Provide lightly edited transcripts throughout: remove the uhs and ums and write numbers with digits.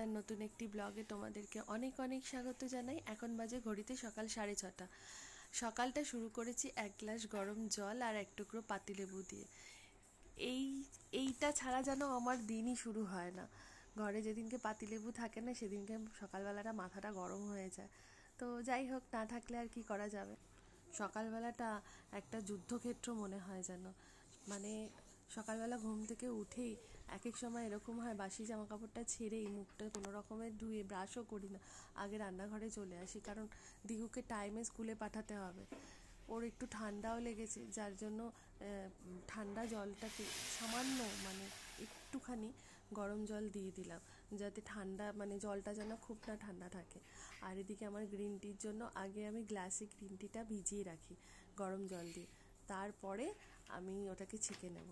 আমার নতুন একটি ব্লগে তোমাদেরকে অনেক অনেক স্বাগত জানাই। এখন বাজে ঘড়িতে সকাল 6:30। সকালটা শুরু করেছি এক গ্লাস গরম জল আর এক টুকরো পাতিলেবু দিয়ে। এইটা ছাড়া যেন আমার দিনই শুরু হয় না। ঘরে যেদিনকে পাতিলেবু থাকে না সেদিনকে সকালবেলাটা মাথাটা গরম হয়ে যায়। তো যাই হোক, না থাকলে আর কি করা যাবে। সকালবেলাটা একটা যুদ্ধক্ষেত্র মনে হয় যেন। মানে সকালবেলা ঘুম থেকে উঠেই এক এক সময় এরকম হয়, বাসি জামা কাপড়টা ছেড়েই মুখটা কোনো রকমের ধুয়ে ব্রাশও করি না, আগে রান্নাঘরে চলে আসি, কারণ দিহুকে টাইমে স্কুলে পাঠাতে হবে। ওর একটু ঠান্ডাও লেগেছে, যার জন্য ঠান্ডা জলটাকে সামান্য একটুখানি গরম জল দিয়ে দিলাম, যাতে ঠান্ডা জলটা যেন খুব না ঠান্ডা থাকে। আর এদিকে আমার গ্রিন টির জন্য আগে আমি গ্লাসে গ্রিন টিটা ভিজিয়ে রাখি গরম জল দিয়ে, তারপরে আমি ওটাকে ছেঁকে নেব।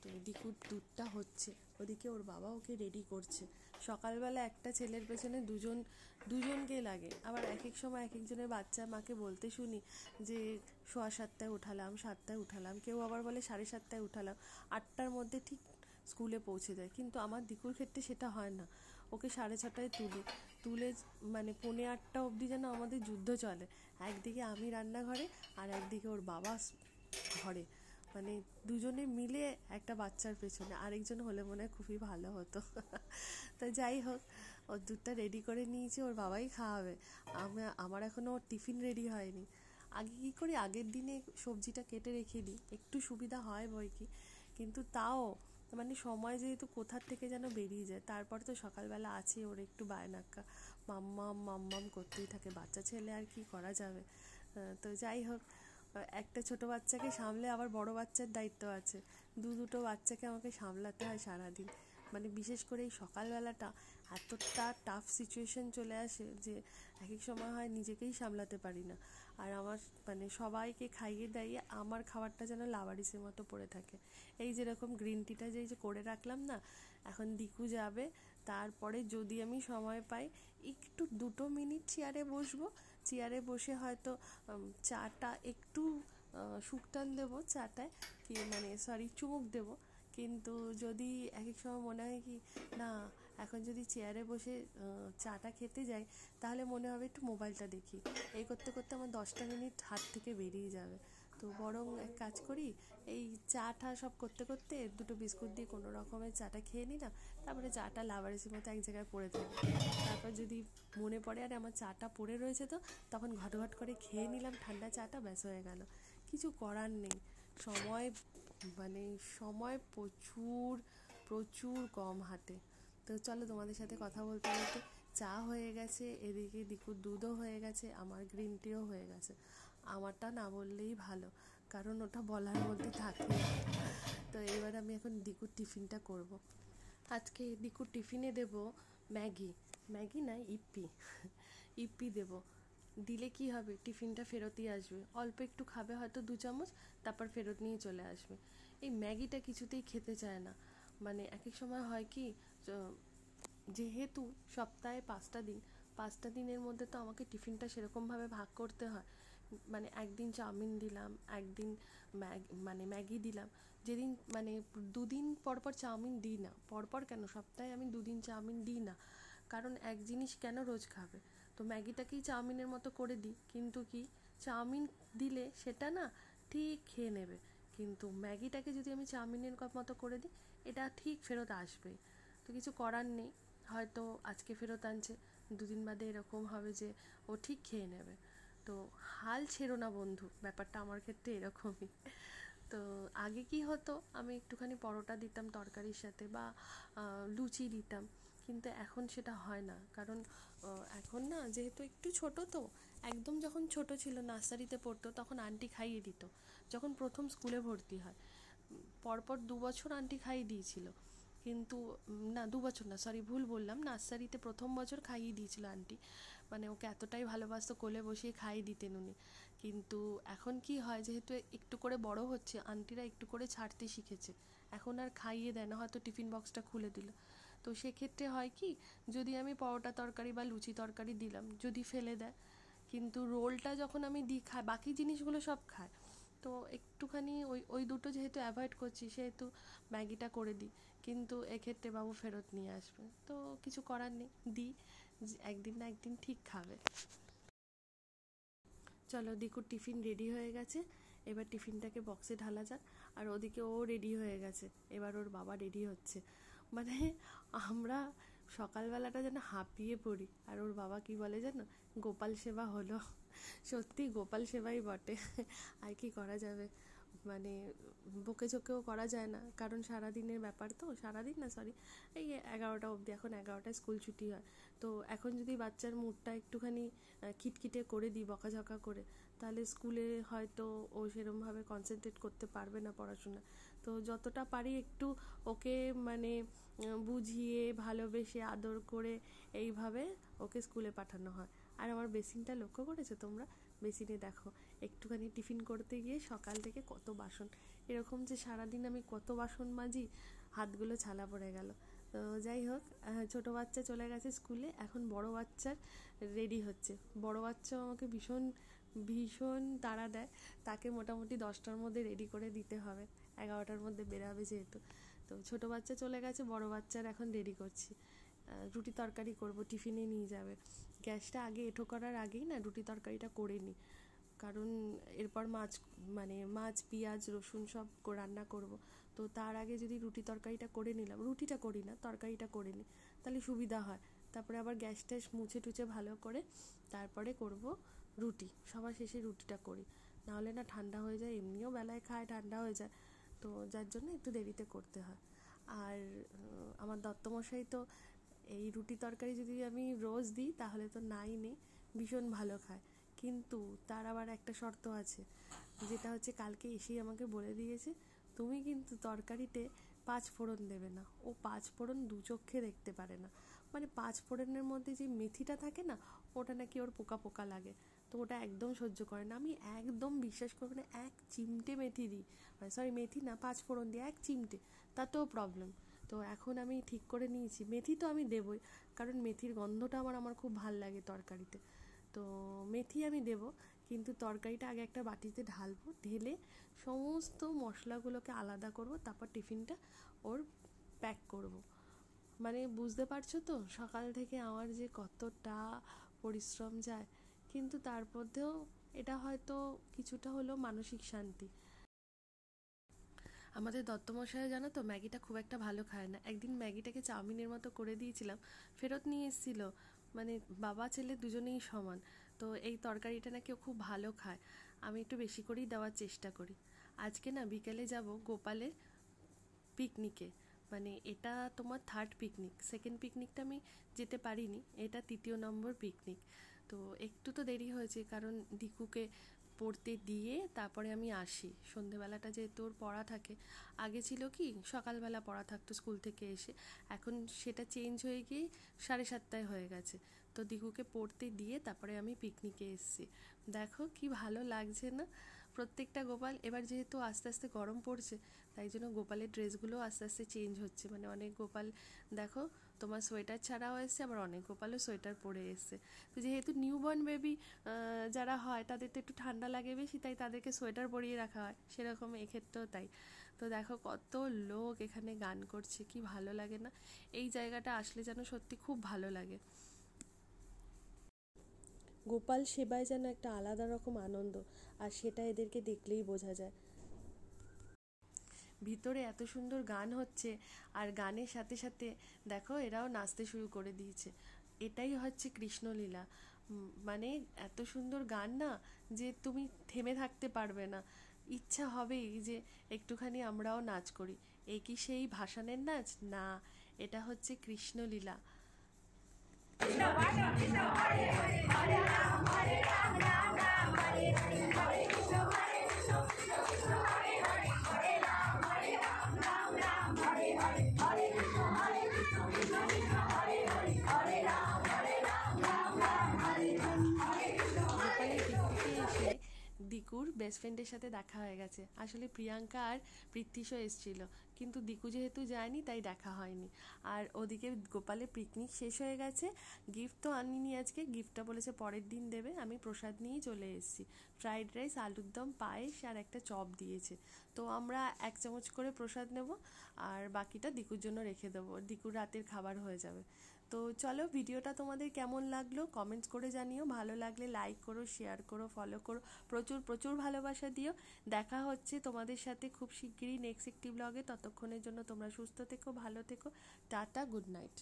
তো দিকুর দুধটা হচ্ছে, ওদিকে ওর বাবা ওকে রেডি করছে। সকালবেলা একটা ছেলের পেছনে দুজনকে লাগে, আবার এক এক সময় এক একজনের বাচ্চা মাকে বলতে শুনি যে 7:15 উঠালাম, 7টায় উঠালাম, কেউ আবার বলে 7:30 উঠালাম, 8টার মধ্যে ঠিক স্কুলে পৌঁছে যায়। কিন্তু আমার দিকুর ক্ষেত্রে সেটা হয় না, ওকে 6:30টায় তুলে 7:45 অবধি যেন আমাদের যুদ্ধ চলে। একদিকে আমি রান্নাঘরে আর একদিকে ওর বাবা ঘরে, দুজনে মিলে একটা বাচ্চার পেছনে। আরেকজন হলে মনে হয় খুবই ভালো হতো। তো যাই হোক, ওর দুধটা রেডি করে নিয়েছি, ওর বাবাই খাওয়াবে। আমার এখনও ওর টিফিন রেডি হয়নি। আগে কী করি, আগের দিনে সবজিটা কেটে রেখে দিই, একটু সুবিধা হয় বই কি, কিন্তু তাও সময় যেহেতু কোথার থেকে যেন বেরিয়ে যায়। তারপর তো সকালবেলা আছে ওর একটু বায়নাক্কা, মাম্মাম মাম্মাম করতেই থাকে, বাচ্চা ছেলে আর কি করা যাবে। তো যাই হোক, একটা ছোট বাচ্চাকে সামলে আবার বড় বাচ্চার দায়িত্ব আছে, দুটো বাচ্চাকে আমাকে সামলাতে হয় সারাদিন। বিশেষ করে এই সকালবেলাটা এতটা টাফ সিচুয়েশন চলে আসে যে এক এক সময় হয় নিজেকেই সামলাতে পারি না। আর আমার সবাইকে খাইয়ে দাইয়ে আমার খাবারটা যেন লাওয়ারিসের মতো পড়ে থাকে। এই যেরকম গ্রিন টিটা যে করে রাখলাম না, এখন দিকু যাবে, তারপরে যদি আমি সময় পাই একটু 2 মিনিট চেয়ারে বসে হয়তো চাটা একটু শুকটান দেবো, চাটায় কি চুমুক দেবো। কিন্তু যদি এক এক সময় মনে হয় কি না, এখন যদি চেয়ারে বসে চাটা খেতে যাই তাহলে মনে হবে একটু মোবাইলটা দেখি। এই করতে করতে আমার 10টা মিনিট হাত থেকে বেরিয়ে যাবে। তো বরং এক কাজ করি, এই চাটা সব করতে করতে 2টো বিস্কুট দিয়ে কোনো রকমের চাটা খেয়ে নিলাম, তারপরে চাটা লাভারেসের মতো এক জায়গায় পড়ে থাকে। তারপর যদি মনে পড়ে আর আমার চাটা পড়ে রয়েছে, তো তখন ঘটঘট করে খেয়ে নিলাম ঠান্ডা চাটা, ব্যাস হয়ে গেল। কিছু করার নেই, সময় সময় প্রচুর প্রচুর কম হাতে। তো চলো, তোমাদের সাথে কথা বলতে বলতে চা হয়ে গেছে, এদিকে দিকুর দুধও হয়ে গেছে, আমার গ্রিন টিও হয়ে গেছে। আমারটা না বললেই ভালো, কারণ ওটা বলার মধ্যে থাকে। তো এবার আমি এখন দিকুর টিফিনটা করব। আজকে দিকুর টিফিনে দেব ম্যাগি না ইপ্পি দেব। দিলে কি হবে, টিফিনটা ফেরতই আসবে, অল্প একটু খাবে হয়তো 2 চামচ, তারপর ফেরত নিয়ে চলে আসবে। এই ম্যাগিটা কিছুতেই খেতে চায় না। এক এক সময় হয় কি, যেহেতু সপ্তাহে 5টা দিনের মধ্যে তো আমাকে টিফিনটা সেরকমভাবে ভাগ করতে হয়। একদিন চাউমিন দিলাম, একদিন ম্যাগি দিলাম। যেদিন 2 দিন পরপর চাউমিন দিই না, পরপর কেন, সপ্তাহে আমি 2 দিন চাউমিন দিই না, কারণ এক জিনিস কেন রোজ খাবে। তো ম্যাগিটাকেই চাউমিনের মতো করে দিই, কিন্তু কি, চাউমিন দিলে সেটা না ঠিক খেয়ে নেবে, কিন্তু ম্যাগিটাকে যদি আমি চাউমিনের মতো করে দিই, এটা ঠিক ফেরত আসবেই। তো কিছু করার নেই, হয়তো আজকে ফেরত আনছে, 2 দিন বাদে এরকম হবে যে ও ঠিক খেয়ে নেবে। তো হাল ছেড়ো না বন্ধু, ব্যাপারটা আমার ক্ষেত্রে এরকমই। তো আগে কি হতো, আমি একটুখানি পরোটা দিতাম তরকারির সাথে, বা লুচি দিতাম, কিন্তু এখন সেটা হয় না, কারণ এখন না যেহেতু একটু ছোট, তো একদম যখন ছোট ছিল, নার্সারিতে পড়তো, তখন আন্টি খাইয়ে দিত। যখন প্রথম স্কুলে ভর্তি হয়, পরপর 2 বছর আন্টি খাইয়ে দিয়েছিল, কিন্তু না 2 বছর না, সরি ভুল বললাম, নার্সারিতে প্রথম বছর খাইয়ে দিয়েছিল আন্টি। ওকে এতটাই ভালোবাসতো, কোলে বসিয়ে খাইয়ে দিতেন উনি। কিন্তু এখন কি হয়, যেহেতু একটু করে বড় হচ্ছে, আন্টিরা একটু করে ছাড়তে শিখেছে, এখন আর খাইয়ে দেয় না, হয়তো টিফিন বক্সটা খুলে দিল। তো সেক্ষেত্রে হয় কি, যদি আমি পরোটা তরকারি বা লুচি তরকারি দিলাম, যদি ফেলে দেয়, কিন্তু রোলটা যখন আমি দিই খায়, বাকি জিনিসগুলো সব খায়। তো একটুখানি ওই দুটো যেহেতু অ্যাভয়েড করছি, সেহেতু ম্যাগিটা করে দিই। কিন্তু এক্ষেত্রে বাবু ফেরত নিয়ে আসবে, তো কিছু করার নেই, দিই, একদিন না একদিন ঠিক খাবে। চলো, দিকুর টিফিন রেডি হয়ে গেছে, এবার টিফিনটাকে বক্সে ঢালা যাক। আর ওদিকে ও রেডি হয়ে গেছে, এবার ওর বাবা রেডি হচ্ছে। মানে আমরা সকালবেলাটা যেন হাঁপিয়ে পড়ি, আর ওর বাবা কি বলে জানো, গোপাল সেবা হলো। সত্যি গোপাল সেবাই বটে, আর কি করা যাবে, মানে বকে চোখেও করা যায় না, কারণ সারাদিনের ব্যাপার, তো সারাদিন না সরি, এই 11টা অবধি, এখন 11টায় স্কুল ছুটি হয়। তো এখন যদি বাচ্চার মুডটা একটুখানি খিটখিটে করে দিই বকাঝকা করে, তাহলে স্কুলে হয়তো ও সেরমভাবে কনসেন্ট্রেট করতে পারবে না পড়াশোনা। তো যতটা পারি একটু ওকে মানে বুঝিয়ে ভালোবেসে আদর করে এইভাবে ওকে স্কুলে পাঠানো হয়। আর আমার বেসিনটা লক্ষ্য করেছো তোমরা? বেসিনে দেখো একটুখানি টিফিন করতে গিয়ে সকাল থেকে কত বাসন, এরকম যে সারাদিন আমি কত বাসন মাজি, হাতগুলো ছালা পড়ে গেল। তো যাই হোক, ছোটো বাচ্চা চলে গেছে স্কুলে, এখন বড় বাচ্চার রেডি হচ্ছে। বড় বাচ্চাও আমাকে ভীষণ ভীষণ তাড়া দেয়, তাকে মোটামুটি 10টার মধ্যে রেডি করে দিতে হবে, 11টার মধ্যে বেরাবে যেহেতু। তো ছোটো বাচ্চা চলে গেছে, বড় বাচ্চার এখন রেডি করছি। রুটি তরকারি করব, টিফিনে নিয়ে যাবে। গ্যাসটা আগে এঁঠো করার আগেই না রুটি তরকারিটা করে নিই, কারণ এরপর মাছ পেঁয়াজ রসুন সব রান্না করব। তো তার আগে যদি রুটি তরকারিটা করে নিলাম, রুটিটা করি না তরকারিটা করে নিই, তাহলে সুবিধা হয়। তারপরে আবার গ্যাস ট্যাস মুছে টুছে ভালো করে তারপরে করব রুটি, সবার শেষে রুটিটা করি, নাহলে না ঠান্ডা হয়ে যায়, এমনিও বেলায় খায় ঠান্ডা হয়ে যায়, তো যার জন্য একটু দেরিতে করতে হয়। আর আমার দত্তমশাই তো এই রুটি তরকারি যদি আমি রোজ দিই তাহলে তো নাই নেই, ভীষণ ভালো খায়। কিন্তু তার আবার একটা শর্ত আছে, যেটা হচ্ছে কালকে এসেই আমাকে বলে দিয়েছে, তুমি কিন্তু তরকারিতে 5 ফোড়ন দেবে না। ও 5 ফোড়ন দু চোখে দেখতে পারে না, মানে 5 ফোড়নের মধ্যে যে মেথিটা থাকে না, ওটা নাকি ওর পোকা পোকা লাগে, তো ওটা একদম সহ্য করে না। আমি একদম বিশ্বাস করবে না, 1 চিমটে মেথি দিই, সরি মেথি না 5 ফোড়ন দিই 1 চিমটে, তাতেও প্রবলেম। তো এখন আমি ঠিক করে নিয়েছি মেথি তো আমি দেবই, কারণ মেথির গন্ধটা আমার খুব ভাল লাগে তরকারিতে। তো মেথি আমি দেব, কিন্তু তরকারিটা আগে একটা বাটিতে ঢালবো, ঢেলে সমস্ত মশলাগুলোকে আলাদা করব, তারপর টিফিনটা ওর প্যাক করব। মানে বুঝতে পারছো তো সকাল থেকে আমার যে কতটা পরিশ্রম যায়, কিন্তু তার মধ্যেও এটা হয়তো কিছুটা হলো মানসিক শান্তি। আমাদের দত্তমশাই জানো তো ম্যাগিটা খুব একটা ভালো খায় না, একদিন ম্যাগিটাকে চাউমিনের মতো করে দিয়েছিলাম, ফেরত নিয়ে এসেছিল, মানে বাবা ছেলে দুজনেই সমান। তো এই তরকারিটা নাকি ও খুব ভালো খায়, আমি একটু বেশি করেই দেওয়ার চেষ্টা করি। আজকে না বিকেলে যাব গোপালের পিকনিকে, মানে এটা তোমার 3rd পিকনিক, 2nd পিকনিকটা আমি যেতে পারিনি, এটা 3য় নম্বর পিকনিক। তো একটু তো দেরি হয়েছে, কারণ দিকুকে পড়তে দিয়ে তারপরে আমি আসি, সন্ধেবেলাটা যেহেতু ওর পড়া থাকে, আগে ছিল কি সকালবেলা পড়া থাকতো স্কুল থেকে এসে, এখন সেটা চেঞ্জ হয়ে গিয়ে 7:30টায় হয়ে গেছে। তো দিকুকে পড়তে দিয়ে তারপরে আমি পিকনিকে এসেছি। দেখো কি ভালো লাগছে না প্রত্যেকটা গোপাল। এবার যেহেতু আস্তে আস্তে গরম পড়ছে, তাই জন্য গোপালের ড্রেসগুলো আস্তে আস্তে চেঞ্জ হচ্ছে, মানে অনেক গোপাল দেখো তোমার সোয়েটার ছাড়াও এসছে, আবার অনেক গোপালও সোয়েটার পরে এসছে। তো যেহেতু নিউবর্ন বেবি যারা হয় তাদের তো একটু ঠান্ডা লাগে বেশি, তাই তাদেরকে সোয়েটার পরিয়ে রাখা হয়, সেরকম এক্ষেত্রেও তাই। তো দেখো কত লোক এখানে গান করছে, কি ভালো লাগে না, এই জায়গাটা আসলে যেন সত্যি খুব ভালো লাগে। গোপাল সেবায় যেন একটা আলাদা রকম আনন্দ, আর সেটা এদেরকে দেখলেই বোঝা যায়। ভিতরে এত সুন্দর গান হচ্ছে, আর গানের সাথে সাথে দেখো এরাও নাচতে শুরু করে দিয়েছে। এটাই হচ্ছে কৃষ্ণলীলা, মানে এত সুন্দর গান না, যে তুমি থেমে থাকতে পারবে না, ইচ্ছা হবেই যে একটুখানি আমরাও নাচ করি। এই কি সেই ভাসানের নাচ না, এটা হচ্ছে কৃষ্ণলীলা। গোপালের পিকনিকে এসে দিকুর বেস্ট ফ্রেন্ডের সাথে দেখা হয়ে গেছে। আসলে প্রিয়াঙ্কা আর পৃথ্বীশও এসেছিল, কিন্তু দিকু যেহেতু যায়নি তাই দেখা হয়নি। আর ওদিকে গোপালের পিকনিক শেষ হয়ে গেছে। গিফট তো আনিনি আজকে, গিফটটা বলেছে পরের দিন দেবে। আমি প্রসাদ নিয়েই চলে এসেছি। ফ্রাইড রাইস, আলুর দম, পায়েস আর একটা চপ দিয়েছে। তো আমরা 1 চামচ করে প্রসাদ নেব, আর বাকিটা দিকুর জন্য রেখে দেবো, দিকুর রাতের খাবার হয়ে যাবে। তো চলো, ভিডিওটা তোমাদের কেমন লাগলো কমেন্টস করে জানিও। ভালো লাগলে লাইক করো, শেয়ার করো, ফলো করো, প্রচুর প্রচুর ভালোবাসা দিও। দেখা হচ্ছে তোমাদের সাথে খুব শিগগিরই নেক্সট একটি ব্লগে। ততক্ষণের জন্য তোমরা সুস্থ থেকো, ভালো থেকো। Tata, good night.